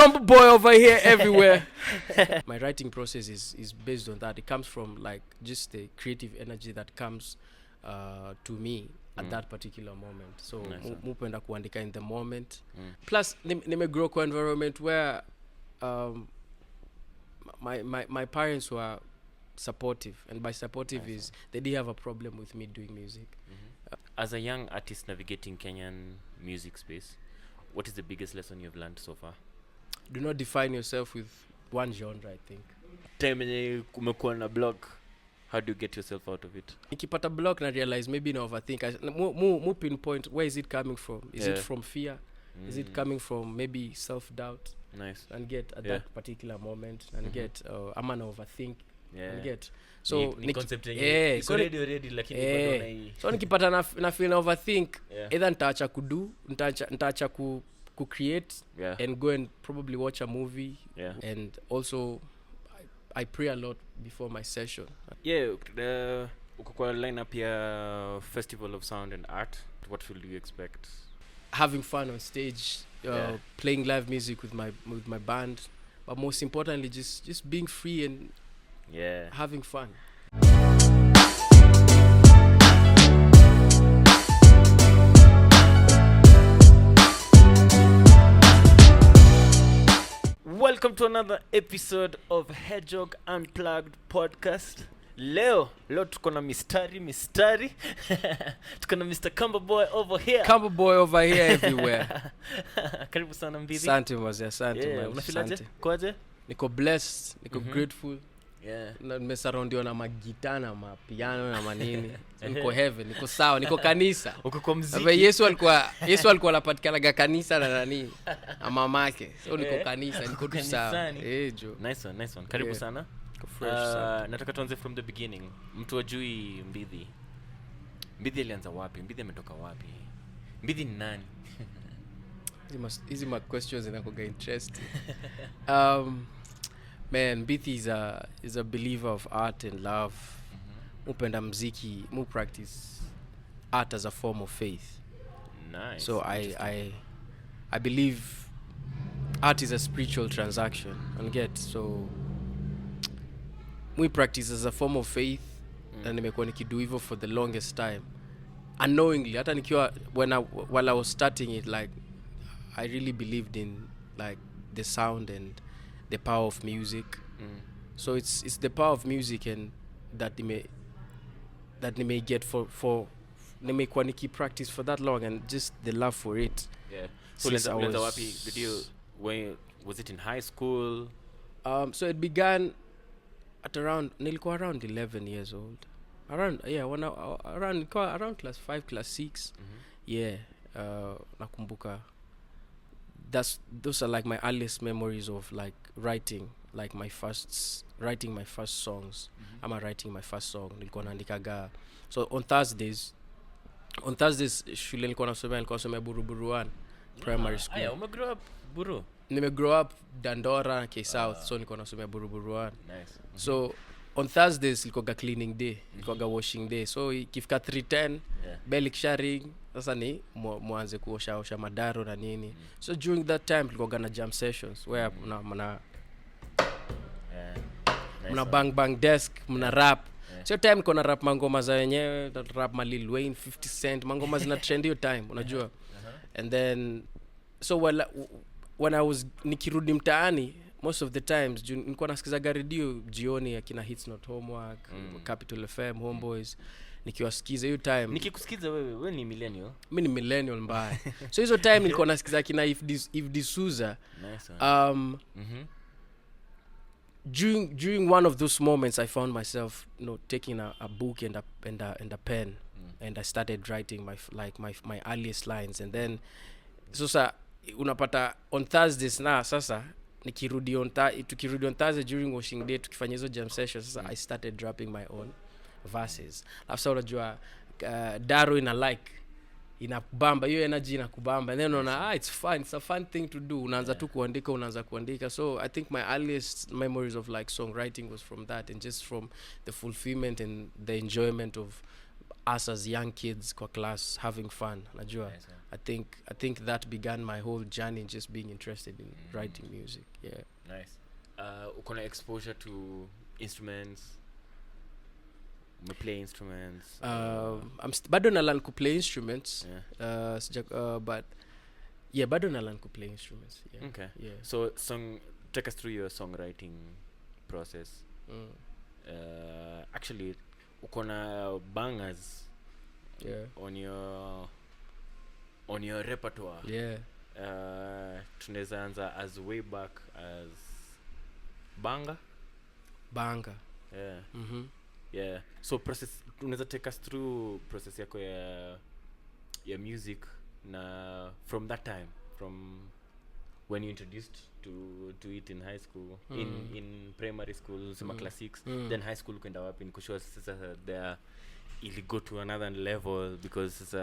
Kamba boy over here everywhere. My writing process is based on that. It comes from like just the creative energy that comes to me at that particular moment. So mupenda kuandika in the moment. Plus grow kwa environment where my parents were supportive, and by supportive is they didn't have a problem with me doing music. As a young artist navigating Kenyan music space, what is the biggest lesson you've learned so far? Do not define yourself with one genre, I think. Time yenye kumekuwa na block, how do you get yourself out of it? Nikipata block na realize maybe na overthink. Mu pinpoint, where is it coming from? Is it from fear? Is it coming from maybe self-doubt? Nice. And get at that particular moment and get I'm an overthink. And get so ni concept yenyewe so already lakini bado na so nikipata na feel na overthink either nitaacha kudu nitaacha ku create and go and probably watch a movie and also I pray a lot before my session. Uko kwa lineup ya Festival of Sound and Art, what should you expect? Having fun on stage, playing live music with my band, but most importantly just being free and having fun. Welcome to another episode of Hedgehog Unplugged podcast. Leo tuko na mistari tuko na Mr. Kamba boy over here. Kamba boy over here everywhere. Karibu sana Mbithi. Asante mzee, asante. Unafilaje? Kwaje? Niko blessed, niko grateful. Na nimesurroundiwa na magita na mapiano na manini. Niko heaven, niko sawa, niko kanisa. Uko kwa muziki. Yesu alikuwa anapatikana kanisa na nani? Na mamake. So niko kanisa, niko tu sawa. Jo. Nice one. Karibu sana. Nataka tuanze from the beginning. Mtu ajui Mbithi. Mbithi alianza wapi? Mbithi ametoka wapi? Mbithi ni nani? Easy my questions zinakuwa interesting. Man, Mbithi is a believer of art and love. Upenda muziki, mu practice art as a form of faith. Nice. So I believe art is a spiritual transaction. And get so we practice as a form of faith, and nimekuwa nikidu hivyo for the longest time unknowingly. Hata nikiwa while I was starting it, like I really believed in like the sound and the power of music. So it's the power of music and that may get for nimekuwa niki practice for that long, and just the love for it. So wapi video, was it in high school? So it began at around 11 years old. Around class 5, class 6. Nakumbuka. Those are like my earliest memories of like writing my first songs. I'm writing my first song. Nilikuwa naandikaga. So on Thursdays shule nilikuwa nasomea Buruburuan primary school. Umegrow up Buru? Grow up Dandora, K South, so nilikuwa nasomea Buruburuan. Nice. So on Thursdays ilikuwa cleaning day, ilikuwa washing day. So ikifika 3:10 bell ikisharing, sasa ni muanze kuosha madaro na nini. So during that time tulikuwa na jam sessions where mna bang desk, mna rap. So time niko na rap mangoma za wenyewe, rap ma Lil Wayne, 50 Cent, mangoma zina trend hiyo time, unajua. And then so when I was nikirudi mtaani, most of the times nilikuwa nasikiza radio jioni akina Hits Not Homework, Capital FM, Homeboys, nikiwasikiza hiyo time. Nikikusikiza wewe ni millennial. Mimi ni millennial mbaya. So hizo time nilikuwa nasikiza akina If D'Souza. Nice. During one of those moments I found myself taking a book and a pen, and I started writing my earliest lines. And then sasa unapata on Thursdays na sasa tukirudi on Thursday during washing day tukifanya hizo jam sessions, sasa I started dropping my own verses. After unajua daro inakubamba, hiyo energy inakubamba, and then unaona it's fun, it's a fun thing to do. Unaanza tu kuandika. So I think my earliest memories of like songwriting was from that, and just from the fulfillment and the enjoyment of us as young kids kwa class having fun, najua. Nice, man. I think that began my whole journey in just being interested in writing music. Yeah. Nice. Uko na exposure to instruments? Play instruments? Bado na learn kuplay instruments. Yeah. But yeah, bado na learn kuplay instruments. Yeah. Okay. Yeah. So take us through your songwriting process. Actually, uko na bangers. Yeah. On your repertoire. Yeah. Tunaweza anza as way back as Banga. Yeah. Yeah. So process, unaweza take us through process yako ya music na from that time, from when you introduced to it in high school, in primary school, sema class 6, then high school kwenda wapi? Nikushow sasa there ili go to another level, because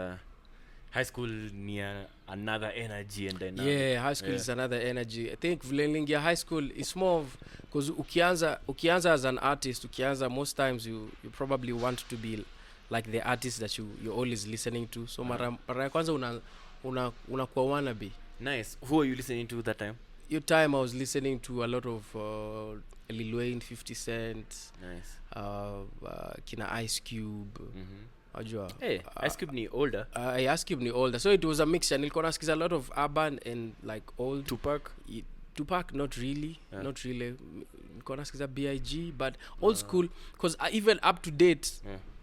high school near another energy, and then high school is another energy. I think vile high school is more of, because ukianza as an artist, most times you probably want to be like the artist that you're always listening to. So mara ya kwanza unakuwa wannabe. Nice. Who are you listening to that time? Your time I was listening to a lot of Lil Wayne, 50 Cent. Nice. Kina Ice Cube. Ajua. Hey, Ice Cube ni older. Ice Cube ni older. So it was a mixture. Nilikuwa nasikiza a lot of urban and like old. Tupac, not really. Not really. Nilikuwa nasikiza B.I.G. But old school, because even up to date,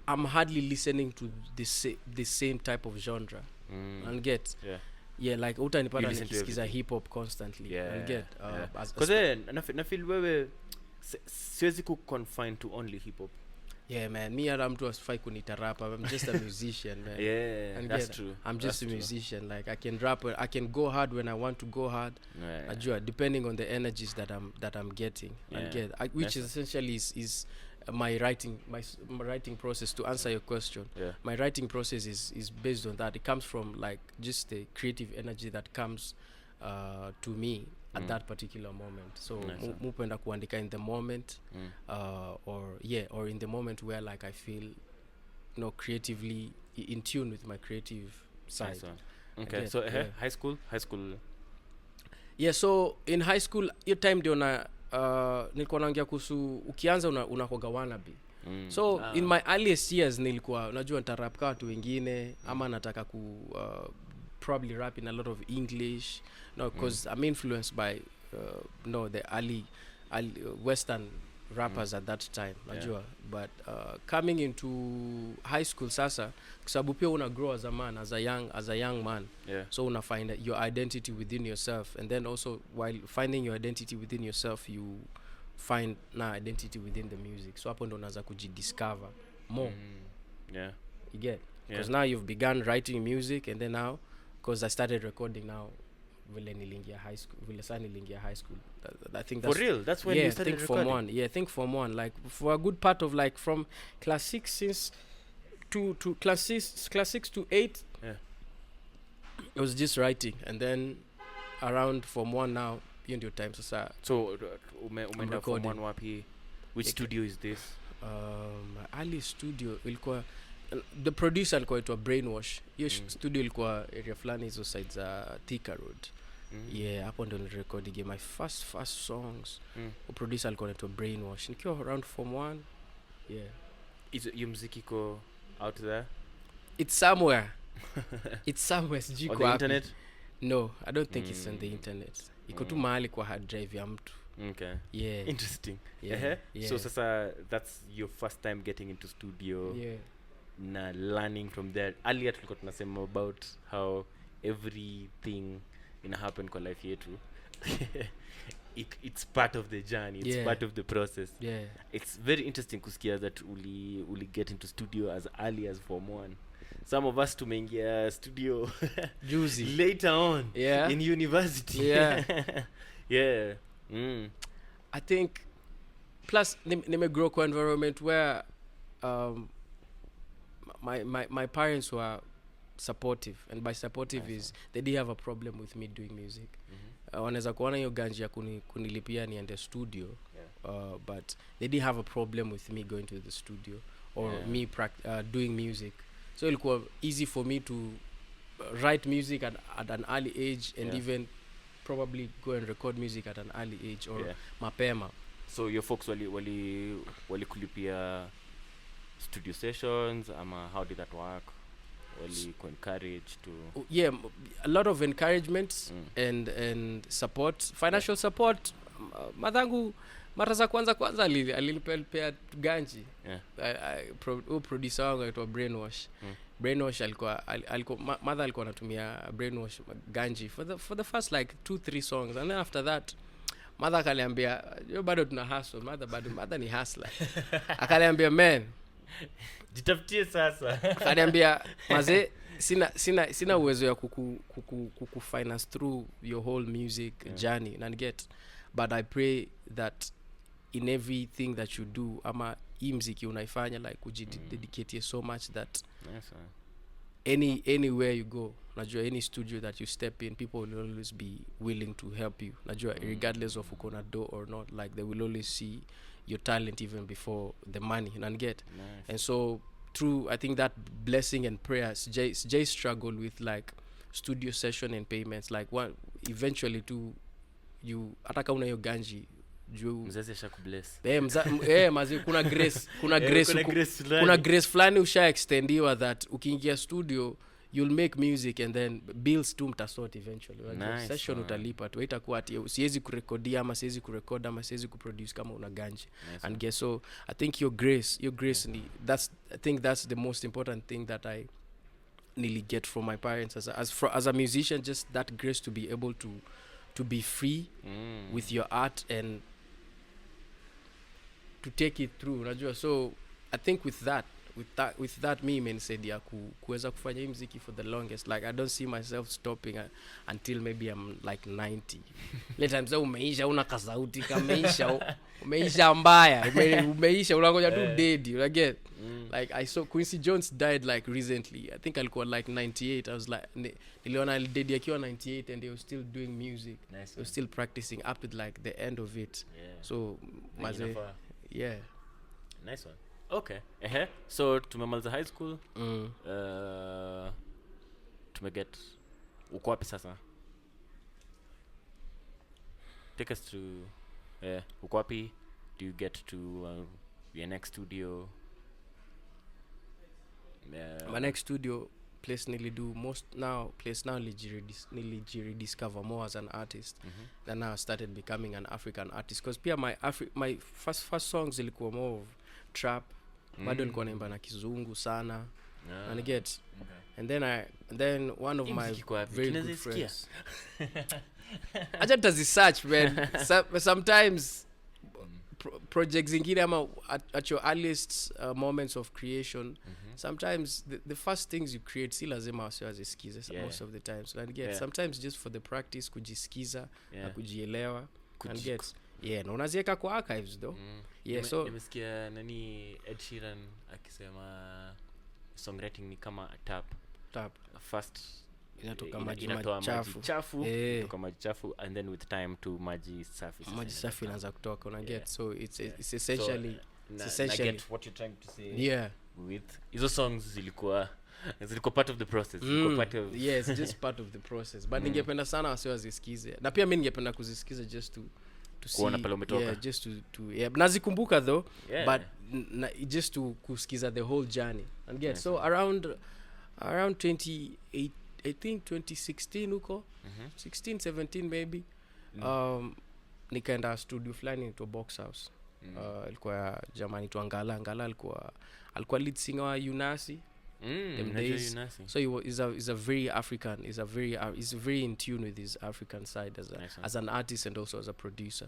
I'm hardly listening to the same type of genre. And get. Yeah, like utanipata nikisikiza hip hop constantly. And get. Because na feel wewe siwezi ku confine to only hip hop. Yeah, man, me and mtu asifai kunita rap. I'm just a musician, man. Yeah, and that's true. I'm just a musician. Like I can rap, I can go hard when I want to go hard. Depending on the energies that I'm getting. Which is essentially is my writing process. To answer your question, my writing process is based on that. It comes from like just the creative energy that comes to me at that particular moment. So mupenda kuandika in the moment, or in the moment where like I feel creatively in tune with my creative side. Okay. So high school. Yeah, so in high school your time ndio nilikuwa naongea kuhusu ukianza unakoga wannabe. So in my earliest years nilikuwa unajua nitarap kwa watu wengine ama nataka ku probably rap in a lot of English, because I'm influenced by the early Western rappers at that time, najua. But coming into high school sasa, kusabu pia una grow as a man, as a young man. So una find your identity within yourself, and then also while finding your identity within yourself, you find identity within the music. So hapo ndo unaanza kujidiscover more. You get? Because now you've begun writing music, and then now, because I started recording now vile nilingia high school. I think that's for real. That's when you started recording. I think Form 1, like for a good part of like from class 6 since to class 6 to 8. It was just writing, and then around Form 1 now, in your time so umeenda Form 1 wapi? Which studio is this? early studio ilikuwa the producer alikuwa aitwa Brainwash. Hiyo studio ilikuwa area fulani hizo sides za Thika Road. Hapo ndo nilirecording my first songs. The producer alikuwa aitwa Brainwash nikiwa around Form 1. Is your music iko out there? It's somewhere. Sijui on the internet? No, I don't think it's on the internet. Iko tu mahali kwa hard drive ya mtu. Okay. Interesting. So sasa that's your first time getting into studio. Na learning from there. Earlier tulikuwa tunasema about how everything happen kwa life yetu. It's part of the journey. It's part of the process. It's very interesting kusikia that uli get into studio as early as Form 1. Some of us tumeingia studio juicy later on in university. I think plus grow kwa environment where my parents were supportive, and by supportive is they didn't have a problem with me doing music. Wanaweza kuona hiyo ganji ya kunilipia niende studio, but they didn't have a problem with me going to the studio or me doing music. so ilikuwa easy for me to write music at an early age and even probably go and record music at an early age or mapema. So your folks wali kulipia studio sessions ama how did that work? Wali encourage to a lot of encouragement and support, financial support. Madhangu mara za kwanza alilipea ganji. Producer wangu aitwa Brainwash. Brainwash alikuwa mother alikuwa anatumia Brainwash ganji for the first like 2-3 songs, and then after that mother akaniambia yo bado tuna hustle. Mother ni hustler. Akaniambia man jitafutie sasa. Akaniambia maze sina uwezo ya kuku finance through your whole music journey and get, but I pray that in everything that you do ama hii muziki unaifanya like kujidedicate so much that anywhere you go, najua any studio that you step in, people will always be willing to help you, najua regardless of uko na do or not, like they will always see your talent even before the money and get. And so through I think that blessing and prayers, Jay struggled with like studio session and payments, like one eventually to you ataka una yo ganji juu mzazi ashakubless. Mazi kuna grace fulani usha extendiwa that ukiingia studio you'll make music and then bills tu mtasort eventually. Nice, session utalipa tu, itakuwa ati siwezi kurekodia ama siwezi kurecord ama siwezi kuproduce kama una ganji. Nice, and guess so I think your grace I think that's the most important thing that I nearly get from my parents as a musician, just that grace to be able to be free with your art and to take it through, unajua. So I think with that me imenisaidia kuweza kufanya muziki for the longest. Like I don't see myself stopping until maybe I'm like 90. Later time umeisha una kasauti umeisha mbaya, umeisha unangoja tu dead, you get. Like I saw Quincy Jones died like recently. I think alikuwa like 98. I was like niliona dead akiwa 98 and they were still doing music. Nice, they were still practicing up to like the end of it. So maze nice one. Okay. So tumemaliza high school. Tumeget uko wapi sasa? Take us to uko wapi? Do you get to your next studio? My next studio place nilijidiscover more as an artist. Then now I started becoming an African artist, because pia my first songs ilikuwa more of trap. Bado nilikuwa naimba na kizungu sana. And get and then one of my very good friends acha tazisearch man. Sometimes projects zingine ama at your earliest moments of creation, sometimes the first things you create si lazima wasiwazisikize most of the time. So and get sometimes just for the practice kujisikiza na kujielewa and get na unaziweka kwa archives though. So nimesikia nani Ed Sheeran akisema songwriting ni kama tap first inatoka maji chafu kutoka maji chafu and then with time to maji safi inaanza kutoka una get. So it's essentially I get what you're trying to say. With hizo songs zilikuwa part of the process. Yes, just part of the process, but ningependa sana wasiwazisikize, na pia mimi ningependa kuzisikiza just to kuona pale umetoka, just to nazikumbuka though, but just to kusikiza the whole journey and get. So around 28 I think 2016 huko 16-17 maybe nikaenda studio fulani to Box House. Ilikuwa jamani tu Ngala alikuwa lead singer wa Unasi. So he's a very African, he's very in tune with his African side as an artist and also as a producer.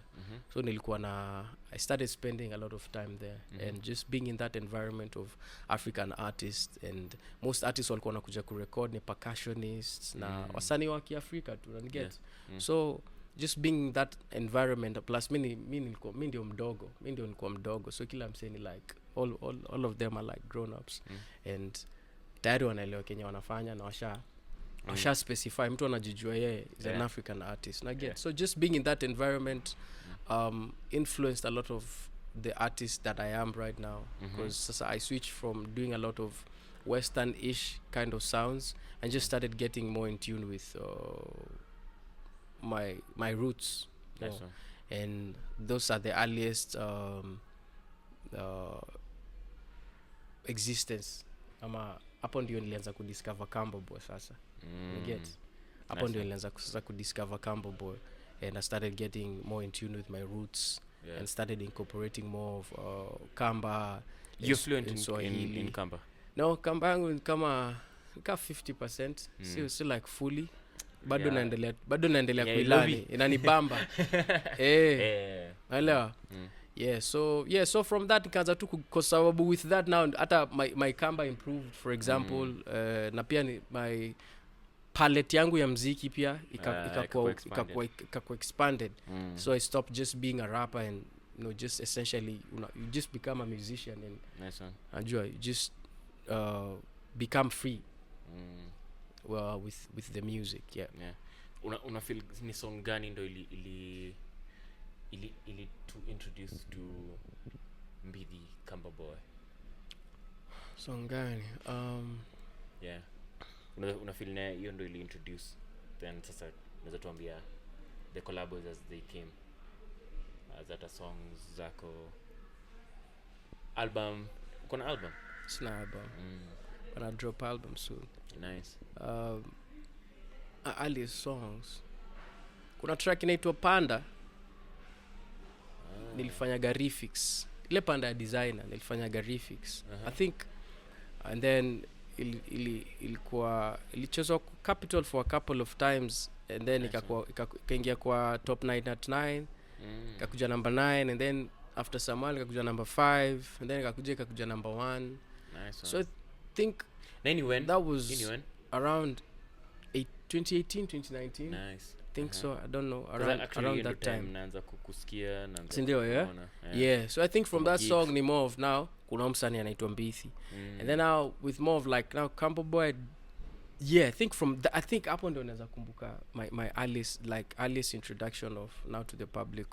So I started spending a lot of time there and just being in that environment of African artists, and most artists walikuwa wanakuja kurecord ni percussionists na wasanii wa Kiafrika tu and get. So just being in that environment, plus mimi ndio mdogo, so kila mseni like all of them are like grown ups and tayari wanaelewa Kenya wanafanya na washa specify mtu anajijua yeye is an African artist na get. So just being in that environment influenced a lot of the artists that I am right now, because sasa I switched from doing a lot of western-ish kind of sounds, and just started getting more in tune with my roots. you Nice know. one. And those are the earliest uh, existence, ama hapo ndio nilianza kudiscover Kamba boy sasa. Get hapo Nice ndio one. nilianza sasa kudiscover Kamba boy, and I started getting more in tune with my roots, Yeah. and started incorporating more of Kamba. You're fluent in Swahili. Kamba? No, Kamba yangu ni kama 50%, si like fully. Bado Yeah. naendelea Yeah, kuilani, Lovi. inanibamba. Naelewa. So from that nikaanza tu kwa sababu with that now hata my Kamba improved, for example. Na pia my palette yangu ya mziki pia ikakuwa expanded. So I stopped just being a rapper and just essentially you just become a musician, and Nice one. najua you just become free with the music. Yeah. Una feel ni song gani ndo ili to introduce to Mbithi Kamba boy? Song gani? Yeah. Una feel na hiyo ndo ili introduce, then sasa unaweza tuambia the collabs as they came, zata songs zako, album, kuna album? Sina album. But I'll drop album soon. Nice. Early songs, kuna track inaitwa Panda. Nilifanyaga refix ile Panda ya designer, nilifanyaga refix. I think, and then ilikuwa ilichezwa Capital for a couple of times, and then ikaingia kwa top 9 ikakuja number 9, and then after some while ikakuja number 5, and then ikakuja number 1. Nice. So I think that was around 2018 2019. Nice. Think so, I don't know, around that time naanza kukusikia na sindio. Yeah, so I think from that song ni more of now kuna msanii anaitwa Mbithi, and then now with more of like now Kamba boy. I think from I think hapo ndio naweza kumbuka my earliest introduction of now to the public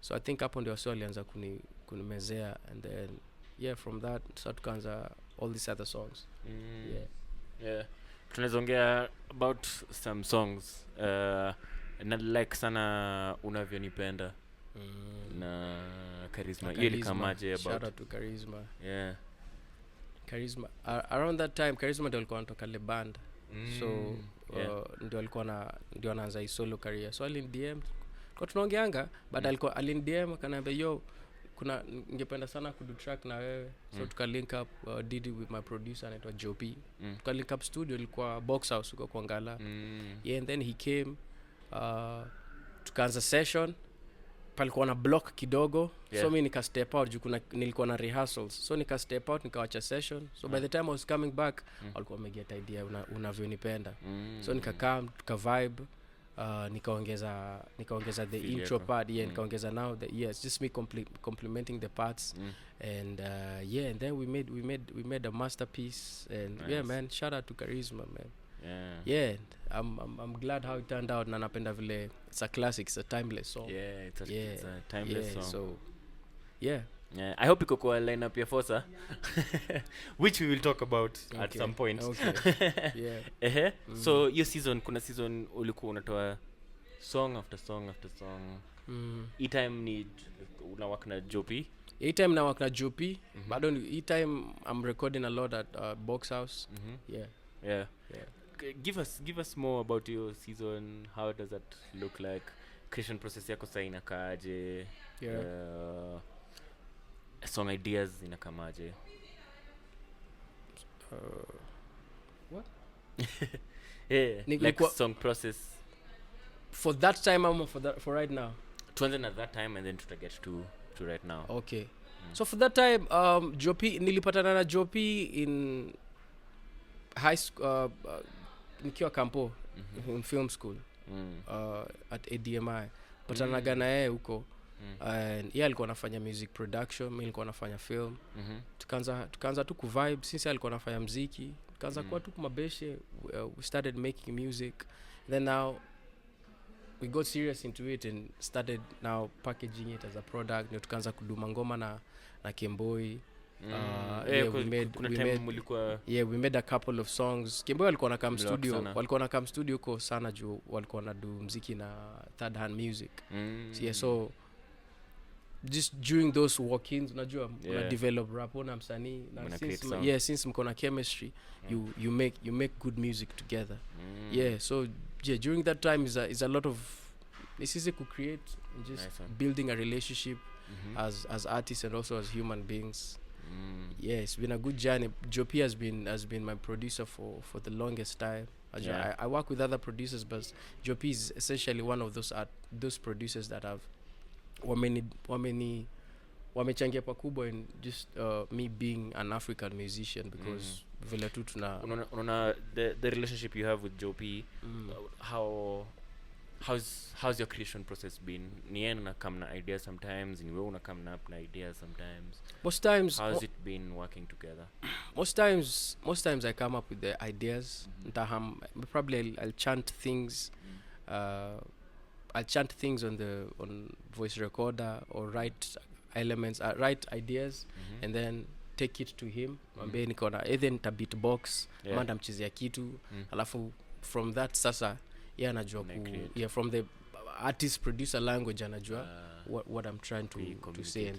so I think hapo ndio wasi alianza kunimezea, and then from that so tukaanza all these other songs. Tunazongea about some songs, na like sana unavyonipenda na Charisma. Hiyo kamaje about? Shout out to Charisma. Charisma around that time Charisma ndio alikuwa anatoka le band, so ndio anaanza solo career, so alin DM kwa tunaongeanga, but alin DM akaniambia yo kuna ningependa sana kudu track na wewe, so tuka link up did it with my producer anaitwa Jopi. Tuka link up studio ilikuwa Box House uko Kwangala. And then he came, tukaanza session, palikuwa na block kidogo. So mimi nika step out juu nilikuwa na rehearsals, so nika step out nikawacha session. So by the time I was coming back alikuwa ameget idea unavyonipenda. So nika tuka vibe, nikaongeza the intro part, nikaongeza now it's just me complementing the parts, and and then we made a masterpiece, and nice. Man, shout out to Charisma, man. I'm glad how it turned out, na napenda vile it's a classic, it's a timeless song. It's a timeless song. So I hope iko kwa lineup ya Fosa which we will talk about at some point. So your season, kuna season ulikuwa unatoa song after song after song. Time ni unawaka na Jopi? Time na work na Jopi. Bado time I'm recording a lot at Box House. Give us more about your season. How does that look like? Creation process yako sasa inakaaje? Song ideas inakamaje? What? Like song process for that time or for right now? Tuanze na that time and then get to right now. Okay. So for that time, Jopi, nilipatana na Jopi in high school, nikiwa Kampo, in film school, at ADMI. Patanaga na yeye huko, and alikuwa anafanya music production, mimi nilikuwa nafanya film. Tukaanza tu kuvibe, since alikuwa anafanya muziki, tukaanza kuwa tu kumabeshe, we started making music. Then now we got serious into it and started now packaging it as a product. Tukaanza kuduma ngoma na Kemboi, Yeah, we made kuna we time made mulikuwa yeah, we made a couple of songs. Kimbo walikuwa na come Mliwaka studio, sana. walikuwa na come studio ko sana juu walikuwa na do muziki na third hand music. So, yeah, so just during those walk-ins unajua una develop rapport na msanii na since mko na chemistry you make good music together. Yeah, so yeah, during that time is a lot of it's easy to create and just building a relationship as artists and also as human beings. Yeah, it's been a good journey. Jopi has been my producer for the longest time. I work with other producers, but Jopi is essentially one of those producers that have wamechangia pakubwa in just me being an African musician, because vile tu tuna unaona the relationship you have with Jopi, how's your creation process been? Ni yeye na come na ideas sometimes, ni wewe una come na ideas sometimes. Most times how's it been working together? Most times I come up with the ideas. Probably I'll chant things. I'll chant things on voice recorder or write elements, write ideas, and then take it to him. Mwambie niko na either nita beatbox, ama ndamchezea kitu, alafu from that sasa yeye anajua from the artist producer language anajua what I'm trying to say, and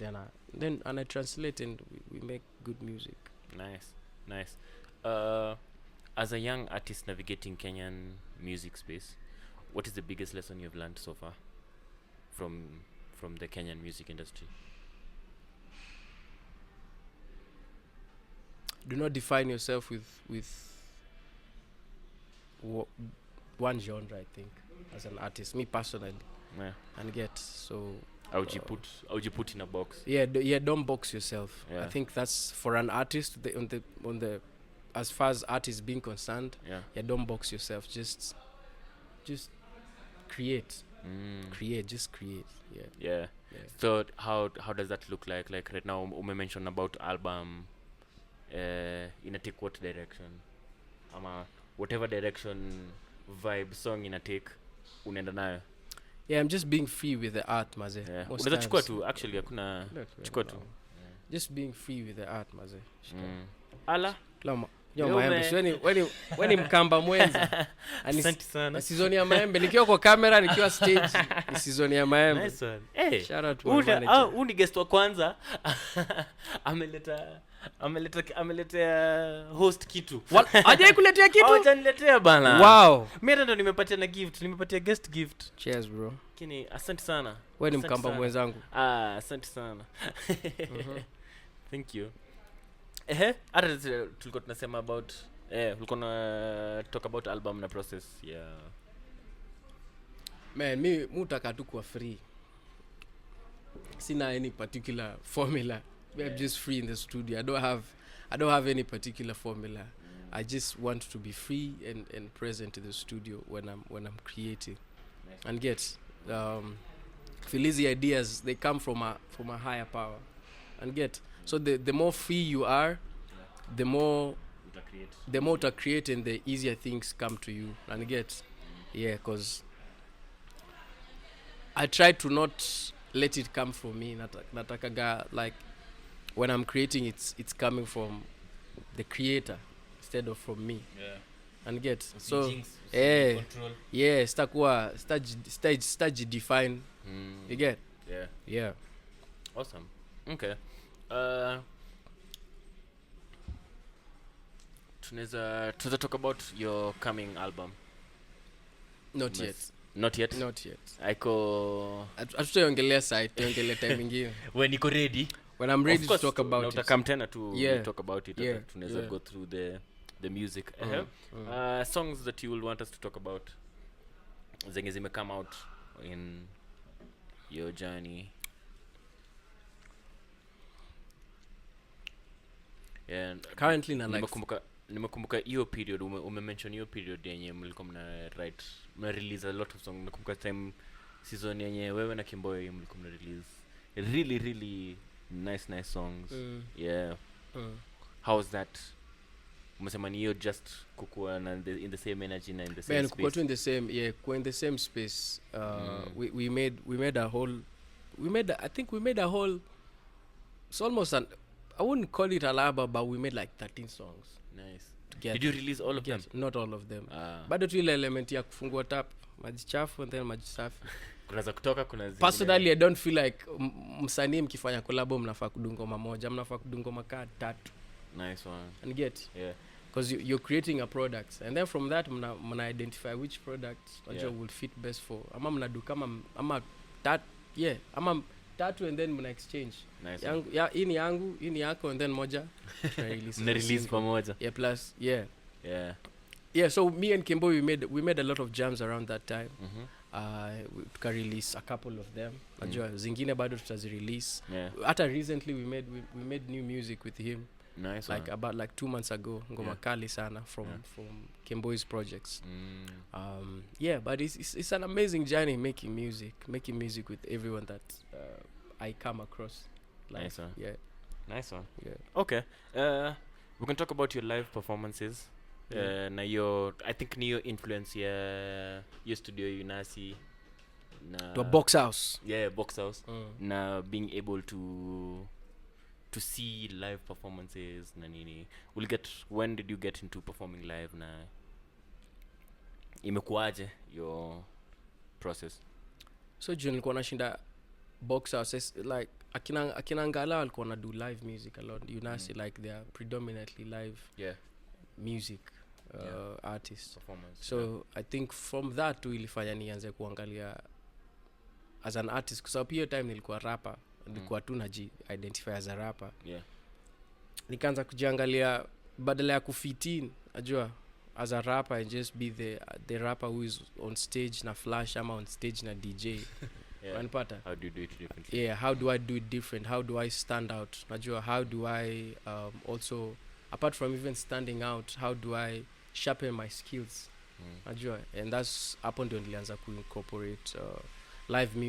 then I translate and we make good music. Nice. As a young artist navigating Kenyan music space, what is the biggest lesson you've learned so far from the Kenyan music industry? Do not define yourself with one genre, I think, as an artist. Me personally, and how would you put in a box? Don't box yourself. I think that's for an artist. On the as far as art is being concerned, don't box yourself. Just create. Just create. Yeah. So how does that look like? Like right now, mentioned about album. In a take what direction? Whatever direction vibe song in a take, unaenda nayo. I'm just being free with the art, maze. Unaweza chukua tu, actually hakuna chukua tu. Just being free with the art, maze. Ala Lama. Maembe, when Kamba mwenza. Asante sana. Season ya maembe, nikiwa kwa camera, nikiwa stage, ni season ya maembe. Nice one. Hey, shout out to my manager. Uni guest wa kwanza ameleta host kitu. Hajawahi kuletea kitu? Hajaniletea bana. Wow. Mimi ndo nimepatia na gift, nimepatia guest gift. Cheers bro. Kini asante sana. Wewe ni Mkamba mwenzangu. Asante sana. Thank you. Hata tulikuwa tunasema about tulikuwa na talk about album na process. Man, mimi mutaka tu kwa free. Sina any particular formula. I'm just free in the studio. I don't have any particular formula. I just want to be free and present in the studio when I'm creating. And feel these ideas, they come from a higher power. And so the more free you are, the more to create, and the easier things come to you. And because I try to not let it come from me. Natakaga, like when I'm creating, it's coming from the creator instead of from me. And so stakuwa stage define. You get? Yeah. Awesome. Okay. Tunaweza talk about your coming album. Not yet. Aiko atutaongelea side, tuongelee time nyingine. When you ready? When I'm ready to talk about it. Come tena to talk about it. Tunaweza go through the music. Songs that you will want us to talk about. Zenye zime come out in your journey. And currently nimekumbuka hiyo period umemention hiyo period yenye mlikuwa mna release a lot of songs. Nimekumbuka time season yenye wewe na Kimboy mlikuwa mna release really nice songs. How was that? Umesema ni hiyo just kukua na in the same energy na in the same space. In the same in the same space. We made a whole it's almost I wouldn't call it an album, but we made like 13 songs Nice. together. Did you release all of them? Not all of them. Ah. Bado tu ile element ya kufungua tap, maji chafu and then maji safi. Kuna za kutoka, kuna zingine. Personally, I don't feel like msanii mkifanya collab mnafaa kudungoma moja, mnafaa kudungoma ka 3. Nice one. And get? Yeah. Because you're creating a product, and then from that mna identify which product will fit best for. Ama mnadu kama ama that ama tatu and then mna exchange. Nice. Hii ni yangu, hii ni yako, and then moja mna release pamoja. Yeah, plus yeah. Yeah. So me and Kimbo, we made a lot of jams around that time. Mm-hmm. We can release a couple of them. Najua zingine bado tutazi release. Yeah. Hata recently we made new music with him. Nice. About 2 months ago, ngoma kali sana from Kimbo's projects. But it's an amazing journey making music with everyone that I come across. Nice one. Yeah. Nice one. Yeah. Okay. We can talk about your live performances. Na your, I think ni your influence your studio Unasi na to a box house. Yeah, box house. Na being able to see live performances na nini. When did you get into performing live na imekuaje your process? So June nilikuwa nashinda box houses, like akina Ngala walikuwa na do live music a lot. Unasi like they are predominantly live music artists. Performance. So I think from that tu ilifanya nianze kuangalia as an artist, kwa sababu hiyo time nilikuwa rapper, nilikuwa tu identify as a rapper. Nikaanza kujiangalia badala ya kufitin, najua as a rapper and just be the rapper who is on stage na flash ama on stage na DJ. Unapata? How do you do it differently? Yeah, how do I do it different? How do I stand out? Najua, how do I also, apart from even standing out, how do I sharpen my skills? Najua, and that's hapo ndio nilianza ku incorporate live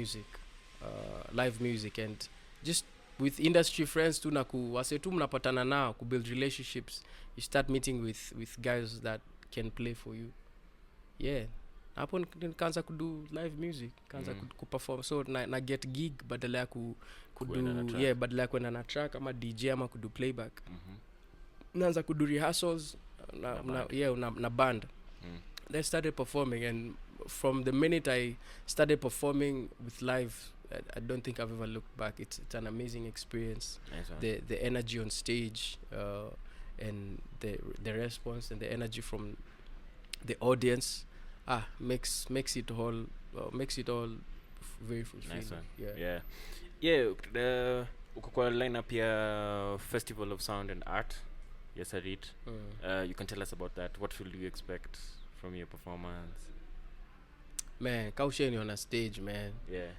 music and just with industry friends tu na wase tu mnapatana nao ku build relationships. You start meeting with guys that can play for you. Yeah, hapo nikaanza kudu live music, kaanza ku perform, so na get gig badala ya kudu badala ya kwenda na track ama DJ ama kudu playback. Naanza kudu rehearsals na band. They started performing, and from the minute I started performing with live, I don't think I've ever looked back. It's an amazing experience. Nice. The energy on stage and the response and the energy from the audience makes it all very fulfilling. Nice one. Yeah. Uko kwa lineup ya Festival of Sound and Art. Yes, I read. You can tell us about that. What will you expect from your performance? Man, kausheni on a stage, man. Yeah.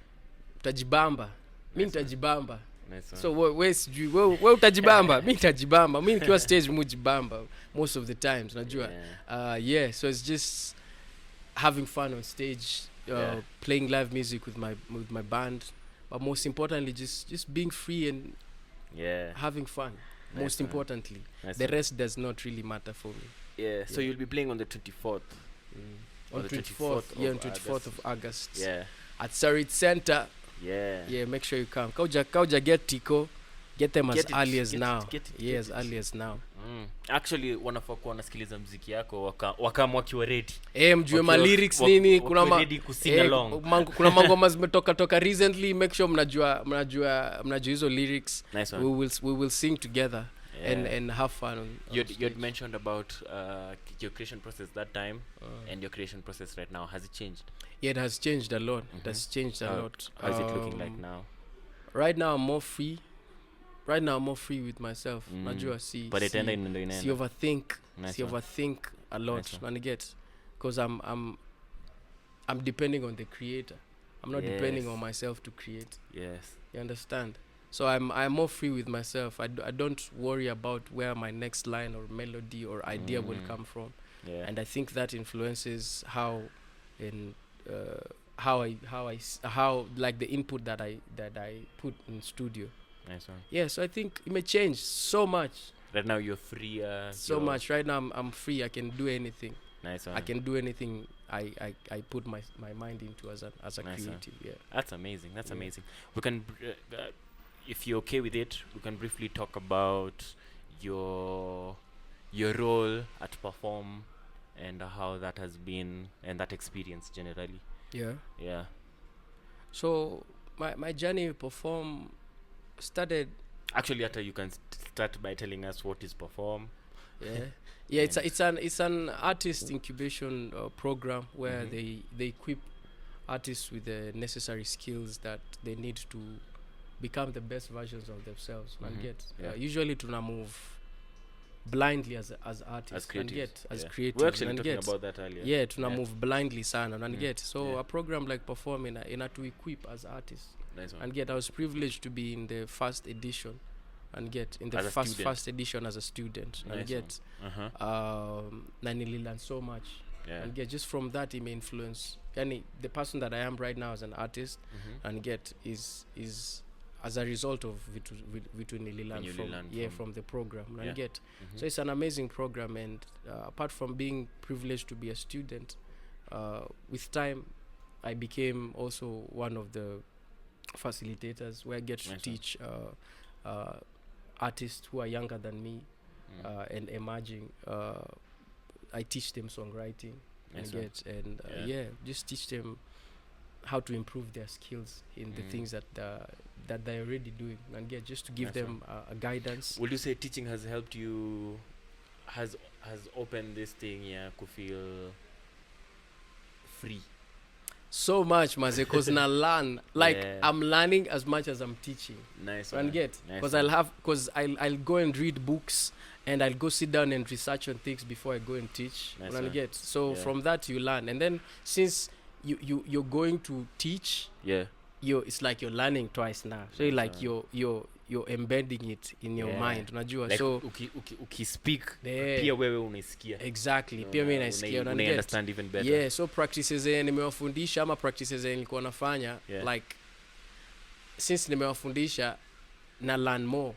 Utajibamba. Mimi nitajibamba. Nice. So wewe utajibamba, mimi nitajibamba. Mimi nikiwa stage mujibamba most of the times, unajua. So it's just having fun on stage, playing live music with my band, but most importantly just being free and having fun. Most importantly. The rest does not really matter for me. Yeah. So you'll be playing on the 24th. On the 24th of August. Yeah. At Sarit Center. Yeah, make sure you come. Kauja get Tico. Get them as early as now. As early as now. Actually, wanafaa kuwa wanasikiliza muziki yako wakaamua kiwa ready. Mjue ma lyrics nini, kuna ready kusing along. Kuna mangoma zimetoka recently, make sure mnajua hizo lyrics. Nice one. We will sing together and have fun. You'd mentioned about your creation process that time and your creation process right now. Has it changed? Yeah, it has changed a lot. It has changed a lot. How is it looking like now? Right now I'm more free. With myself. Najua see overthink. Overthink a lot. And get, because I'm depending on the creator. I'm not depending on myself to create. Yes. You understand? So I'm more free with myself. I don't worry about where my next line or melody or idea will come from. Yeah. And I think that influences how like the input that I put in studio. Nice one. Yeah, so I think it may change so much. Right now you're free. So much. Right now I'm free. I can do anything. Nice one. I can do anything I put my mind into as a nice creative. One. Yeah. That's amazing. Amazing. We can if you're okay with it, we can briefly talk about your role at Perform and how that has been and that experience generally. Yeah. Yeah. So my journey with Perform started. Actually, after you can start by telling us what is Perform. Yeah. Yeah, it's an artist incubation program where they equip artists with the necessary skills that they need to become the best versions of themselves and get usually to move blindly as artists and get as creatives we're actually and talking get about that earlier. yeah to move blindly sana and get so Yeah. a program like Perform in a to equip as artists Nice one. and get. I was privileged to be in the first edition and get in the As a student. first edition as a student and Nice get na nililearn so much and get just from that it may influence the person that I am right now as an artist and get is as a result of vitu nililearn from the program and get so it's an amazing program and apart from being privileged to be a student with time I became also one of the facilitators where I get to teach artists who are younger than me and emerging. I teach them songwriting just teach them how to improve their skills in the things that they're already doing and get just to give them a guidance. Would you say teaching has helped you, has opened this thing to feel free? So much, maze, because na learn I'm learning as much as I'm teaching. Nice and get because I'll go and read books and I'll go sit down and research on things before I go and teach. And get so from that you learn, and then since you're going to teach, it's like you're learning twice now. So you're embedding it in your mind, unajua. Like so ukispeak pia wewe unaisikia exactly pia mimi naisikia una understand even better. Yeah, so practices nimewafundisha ama practices nilikuwa nafanya like since nimewafundisha na learn more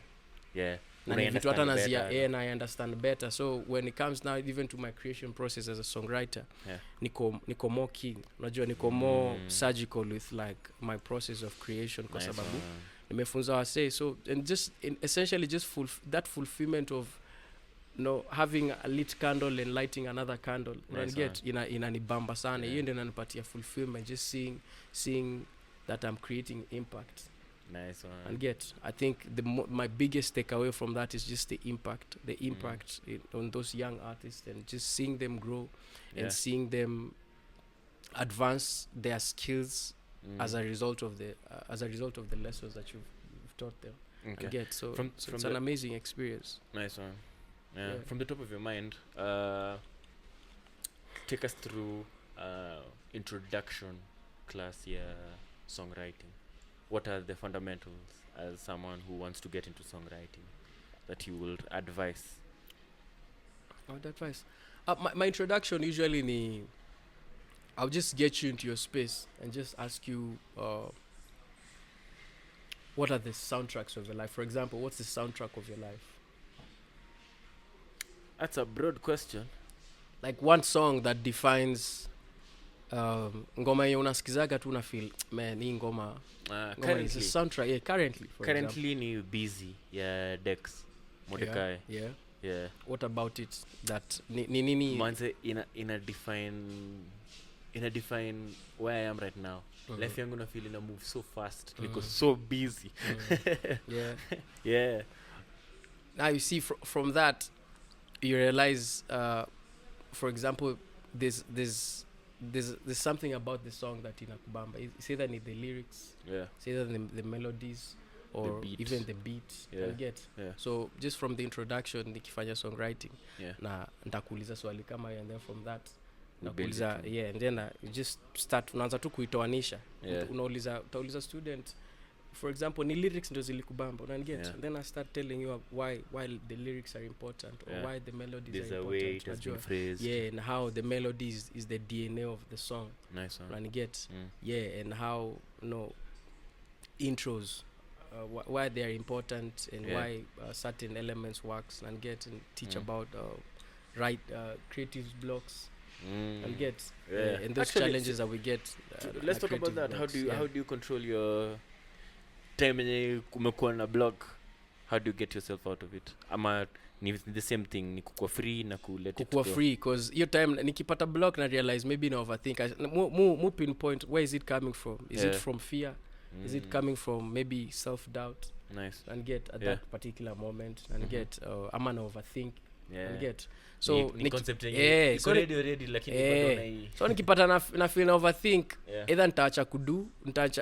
na vitu hata nazia na I understand better. So when it comes now even to my creation process as a songwriter, niko more keen, unajua niko more surgical with like my process of creation kwa sababu nimefunza wasee. So and just essentially just that fulfillment of having a lit candle and lighting another candle and get inanibamba sana. Hiyo ndio inanipatia fulfillment, just seeing that I'm creating impact. Nice one. And get I think my biggest takeaway from that is just the impact on those young artists and just seeing them grow and seeing them advance their skills as a result of the lessons that you've taught them. And get so it's an amazing experience. Nice one. From the top of your mind, take us through introduction class songwriting. What are the fundamentals as someone who wants to get into songwriting that you would advise? My introduction usually I'll just get you into your space and just ask you what are the soundtracks of your life. For example, what's the soundtrack of your life? That's a broad question. Like one song that defines ngoma yenye unasikizaga tu una feel man hii ngoma is a soundtrack currently ni busy Dex Mordecai. Yeah. What about it that nini manze ina define where I am right now. Life yangu na feel ina move so fast because so busy. Yeah. Now you see from that you realize for example there's something about the song that inakubamba. It's either the lyrics, it's either the melodies or even the beat. So just from the introduction nikifanya songwriting na nitakuuliza swali kama and then from that nakuuliza and then you just start unaanza tu kuitoanisha. Utauliza student for example ni lyrics ndo zilikubamba and then I start telling you why the lyrics are important or why the melodies are important. There's a way it has been phrased. And how the melodies is the DNA of the song. Nice one. And how intros why they are important and why certain elements works and teach about creative blocks and and those actually challenges that we get. Let's talk about that. How do you control time yenye kumekuwa na block, how do you get yourself out of it? Ama ni the same thing, ni kukua free na let it go? Free, because your time nikipata block na realize maybe na overthink. Mo pinpoint where is it coming from. Is it from fear? Is it coming from maybe self-doubt? Nice. And get at that particular moment and get ama na overthink and get So ni concept yenye so already lakini bado na hii. So nikipata na feel na overthink, either nitaacha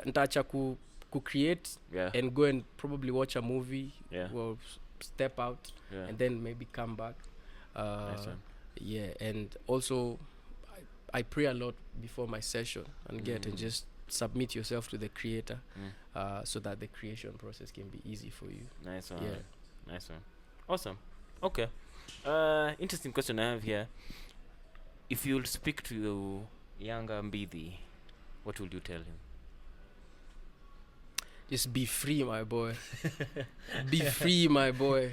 nitaacha ku create and go and probably watch a movie or step out and then maybe come back. And also I pray a lot before my session and get and just submit yourself to the creator so that the creation process can be easy for you. Nice one. Nice one. Awesome. Okay. Interesting question I have here. If you'll speak to the younger Mbithi, what would you tell him? Just be free, my boy. Be free, my boy.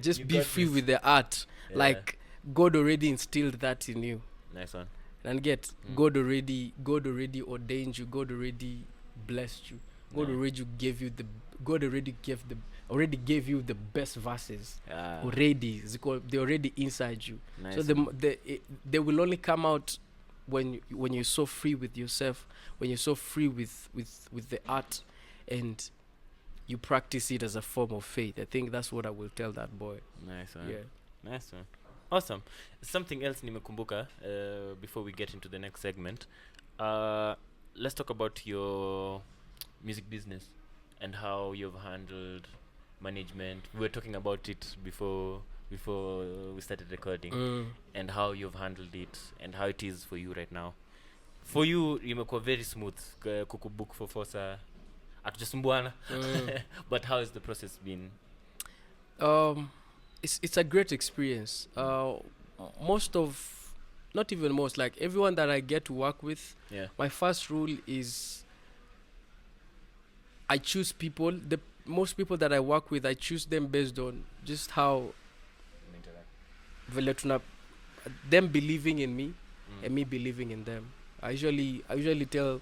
Just be free with the art. Like God already instilled that in you. Nice one. And get God already ordained you. God already blessed you. God already gave you the best verses. Already, they already inside you. Nice. So they will only come out when you're so free with yourself, when you're so free with the art, and you practice it as a form of faith. I think that's what I will tell that boy. Nice one. Yeah. Nice one. Awesome. Something else nimekumbuka before we get into the next segment. Let's talk about your music business and how you've handled management. We were talking about it before we started recording, and how you've handled it and how it is for you right now. For you, imekuwa very smooth kukubook for Fosa atujasumbuana. But how has the process been? It's a great experience. Not even most, like everyone that I get to work with, my first rule is I choose people. Most people that I work with, I choose them based on just how them believing in me and me believing in them. I usually tell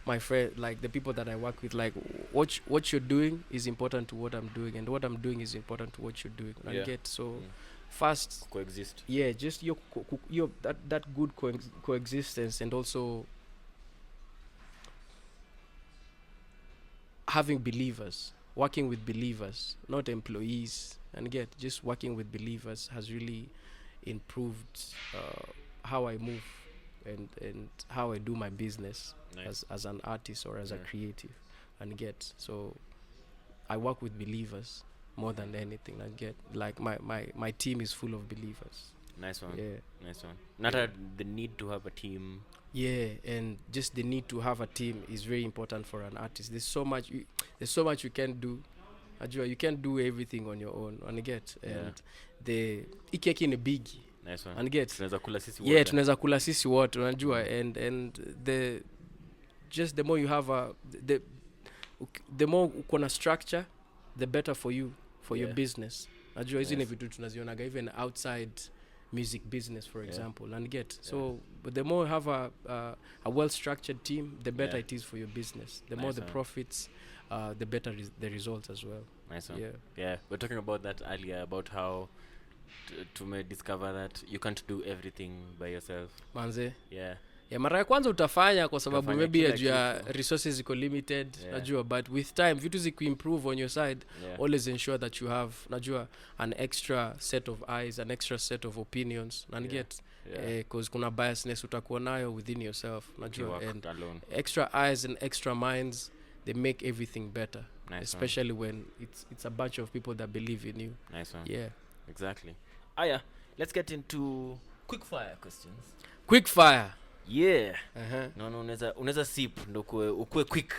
my friend, like the people that I work with, like what you're doing is important to what I'm doing, and what I'm doing is important to what you're doing. And get so first coexist. Yeah, just your that good coexistence, and also having believers, working with believers, not employees, and just working with believers has really improved how I move and how I do my business. Nice. as an artist or as a creative, and so I work with believers more than anything. And like my team is full of believers. Nice one. Nice one. Not the need to have a team. And just the need to have a team is very important for an artist. There's so much you can do. You can't do everything on your own. And and the ikeki ni big. Nice one. And tunaweza kula sisi wote. Tunaweza kula sisi wote, unajua. And the more you have the more ukona structure, the better for you, for your business. Najua hizi ni vitu tunazionaga even outside music business, for example. And so but the more you have a well structured team, the better it is for your business. The more the profits, the better the results as well. Nice one. We're talking about that earlier, about how to discover that you can't do everything by yourself. Manze. Mara ya kwanza utafanya kwa sababu maybe ya resources ziko limited, najua, but with time vitu ziku improve on your side, always ensure that you have, najua, an extra set of eyes, an extra set of opinions, and because kuna biasness utakuwa nayo within yourself, najua, and extra eyes and extra minds, they make everything better. Nice. Especially when it's a bunch of people that believe in you. Nice one. Exactly. Let's get into quick fire questions. Quick fire. No, unaweza sip ndo ukue quick.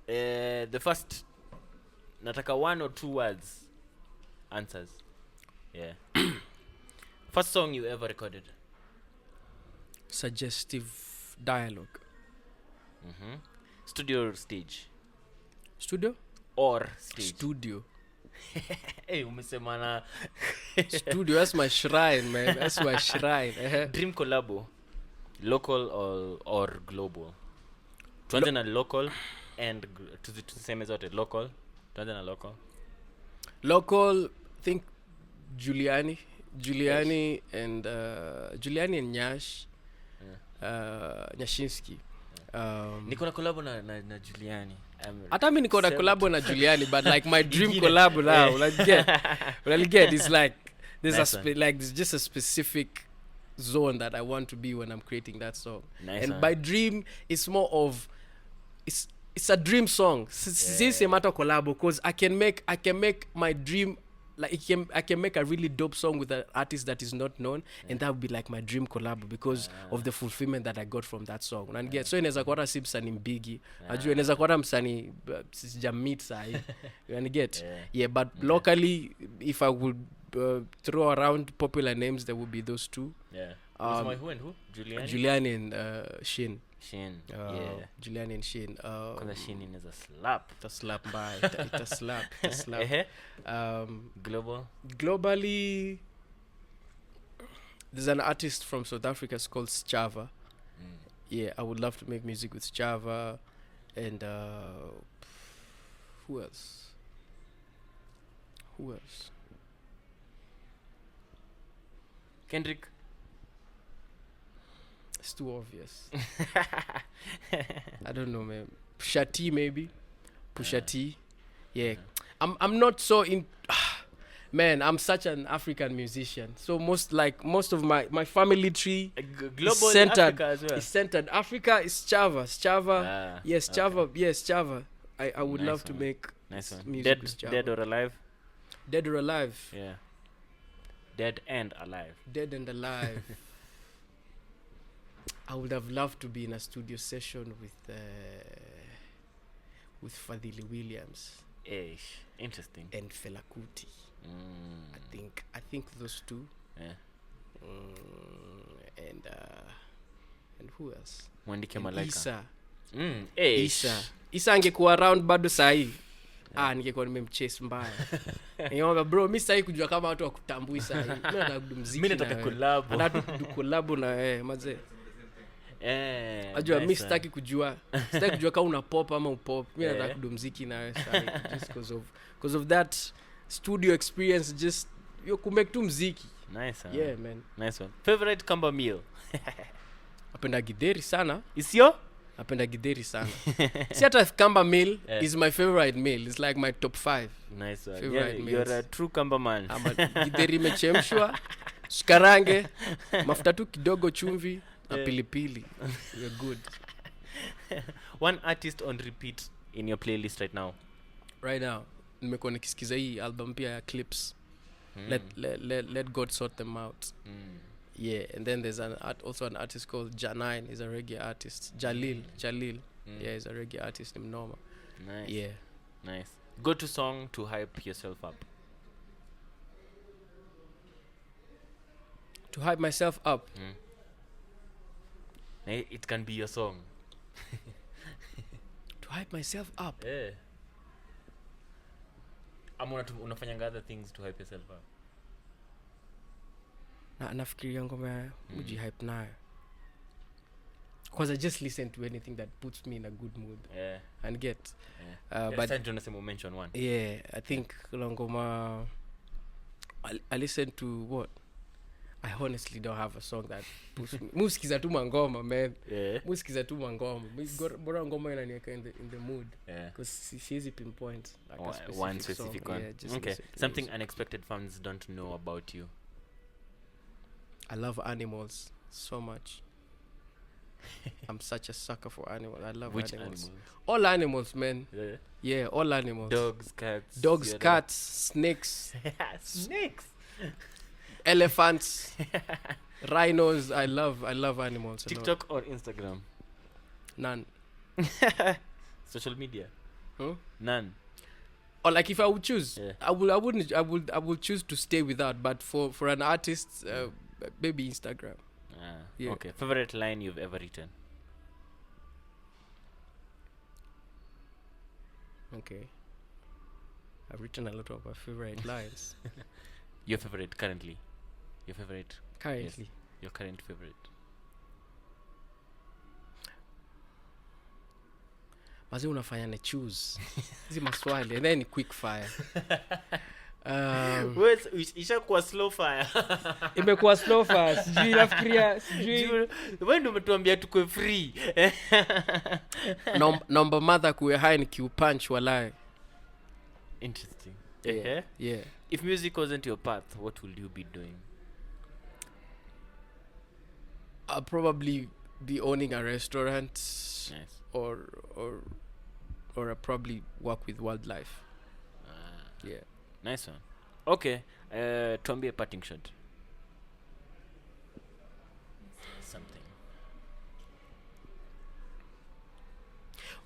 The first, nataka 1 or 2 words answers. First song you ever recorded? Suggestive dialogue. Studio or stage? Studio or stage? Studio. Hey, umesema na studio, that's my shrine, man. That's my shrine. Dream collabo? Local or global? Tuanze na local and tuseme zote local. Tuanze na local. Local, think Giuliani and Nyash, Nyashinsky. Niko na collab na Giuliani. Hata mimi niko na collab na Giuliani, but like my dream collab now, like get it's like there's Nice there's just a specific zone that I want to be when I'm creating that song. Nice And one. by dream, it's more of it's a dream song. This is matter collab because I can make my dream like I can make a really dope song with an artist that is not known, and that would be like my dream collab because of the fulfillment that I got from that song. And get so inaweza kuwa si msanii Mbithi, najua inaweza kuwa msanii sijamit sahi. And get but locally if I would throw around popular names, there would be those two. Who and who? Giuliani and Shin. Giuliani and Shin. Because Shin is a slap. It's a slap by. It's a slap. Globally, there's an artist from South Africa. It's called Chava. Yeah, I would love to make music with Chava. And who else? Kendrick. It's too obvious. I don't know, man. Pusha T maybe. Pusha T. Yeah. I'm not so in man, I'm such an African musician. So most of my family tree Global is centered Africa as well. is centered. Africa is Chava. Yes, Chava. Okay. Yes, Chava. I would Nice love to one. make Nice one. music with Chava. Dead or alive? Dead or alive? Yeah. Dead and alive. Dead and alive. I would have loved to be in a studio session with Fadhili Williams Interesting. and Fela Kuti. I think those two. Yeah. And who else? Mwandike And Malaika. Isa angekuwa around bado sahi. Ningekuwa nimemchase mbaya. Niomba bro, mimi sahi kujua kama watu wakutambui sahi. Mimi nataka muziki. Mimi nataka collab. Nataka collab na mazee. Ajua mimi sitaki kujua kama una pop ama upop. Mimi nataka kudumziki na wewe sasa just because of that studio experience, just you kumake tu muziki. Nice one. Yeah, man. Nice one. Favorite Kamba meal? Napenda githeri sana. Isio? Napenda githeri sana. See, hata Kamba meal is my favorite meal. It's like my top 5. Nice one. Favorite Yeah, you're a true Kamba man. Githeri imechemshwa, shikarange, mafuta tu kidogo, chumvi na pilipili. You're good. One artist on repeat in your playlist right now? Nimekuwa nikisikiza hii album pia ya Clips. Let God sort them out. Yeah, and then there's also an artist called Janine. He's a reggae artist. Jalil. Yeah, he's a reggae artist in Noma. Nice. Yeah. Nice. Go to song to hype yourself up. To hype myself up. It can be your song. To hype myself up. Yeah. Unafanyanga other things to hype yourself up. Nafikiria ngoma uji hype nayo. Because I just listen to anything that puts me in a good mood. Yeah. And get. But I don't mention one. Yeah, I think ngoma I listen to what? I honestly don't have a song that puts me. Musikiza tu mangoma, man. Yeah. Musikiza tu mangoma. Bora ngoma inaniweka in the mood. Yeah. Because she easy pinpoint like a specific one specific song. one. Yeah, just Okay. listen to Something music. unexpected fans don't know about you. I love animals so much. I'm such a sucker for animals. I love Which animals. All animals, man. Yeah. Yeah, all animals. Dogs, Cats, snakes, snakes, elephants, rhinos. I love animals. a lot. TikTok or Instagram? None. Social media? Huh? None. Or like if I would choose, Yeah. I would choose to stay without. But for an artist, maybe Instagram. Yeah. Okay. Favorite line you've ever written? Okay. I've written a lot of my favorite lines. Your favorite currently? Your favorite? Currently. Yes. Your current favorite? Wazee unafanya ne choose. Hizi maswali and then quick fire. Ishakuwa slow fire. Imekuwa slow fire. Sijui nafikiria, wewe ndio umetuambia tukue free. Number mother kuwe high ni punch walai. Interesting. Yeah. If music wasn't your path, what will you be doing? I'll probably be owning a restaurant. Nice. Or I'll probably work with wildlife. Yeah. Nice one. Okay. Tuambie parting shot. Something.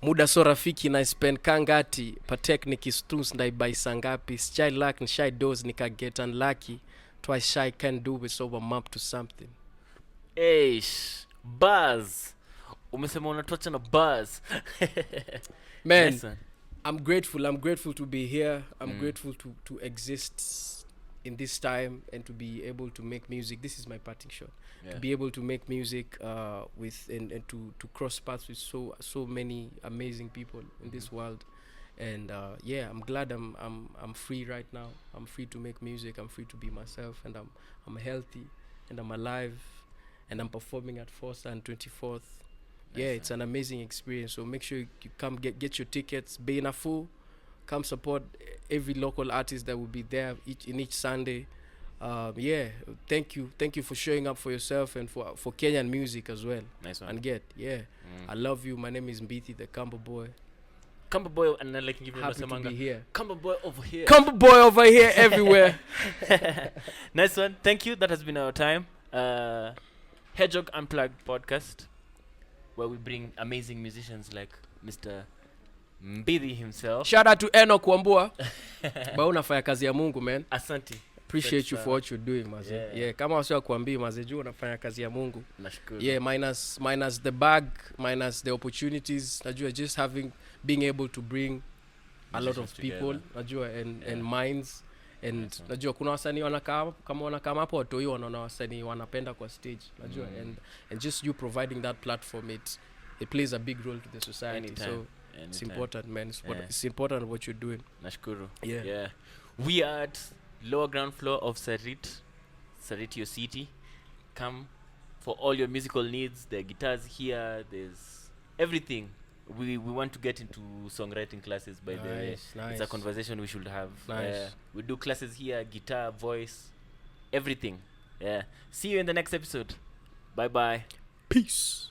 Muda so rafiki na spend kangati patek nikistus ndai by sangapi shy luck and shy dose nika get unlucky twice shy can do with so I'm up to something. Eish, buzz. Umesema unatuacha na buzz. Man, nice one. I'm grateful to be here. I'm grateful to exist in this time and to be able to make music. This is my parting shot. To be able to make music with and to cross paths with so many amazing people in this world. And I'm glad I'm free right now. I'm free to make music. I'm free to be myself, and I'm healthy and I'm alive and I'm performing at Forza and 24th. Nice. It's an amazing experience. So make sure you come get your tickets. Be in a full. Come support every local artist that will be there each Sunday. Thank you for showing up for yourself and for Kenyan music as well. Nice one. And I love you. My name is Mbithi, the Kamba boy. Kamba boy, and then like give you happy to be here. Kamba boy over here. Kamba boy over here everywhere. Nice one. Thank you. That has been our time. Hedgehog Unplugged podcast, where we bring amazing musicians like Mr. Mbithi himself. Shout out to Enoch Wambua. Ba unafanya kazi ya Mungu, man. Asante. Appreciate you for what you're doing, maze. Kama wasio kuambia maze juu unafanya kazi ya Mungu. Nashukuru. Minus the bag, minus the opportunities. Najua just being able to bring a lot of people, najua and minds. And najua kuna wasanii wanakaa hapo watu hiyo wanaona wasanii wanapenda kwa stage, najua and just you providing that platform, it plays a big role to the society. Anytime. It's important, man. It's important what you're doing. Nashukuru. Yeah. We are at lower ground floor of Sarit, your city. Come for all your musical needs. There are guitars here. There's everything. We want to get into songwriting classes, by the way. It's a conversation we should have. We do classes here, guitar, voice, everything. See you in the next episode. Bye-bye. Peace.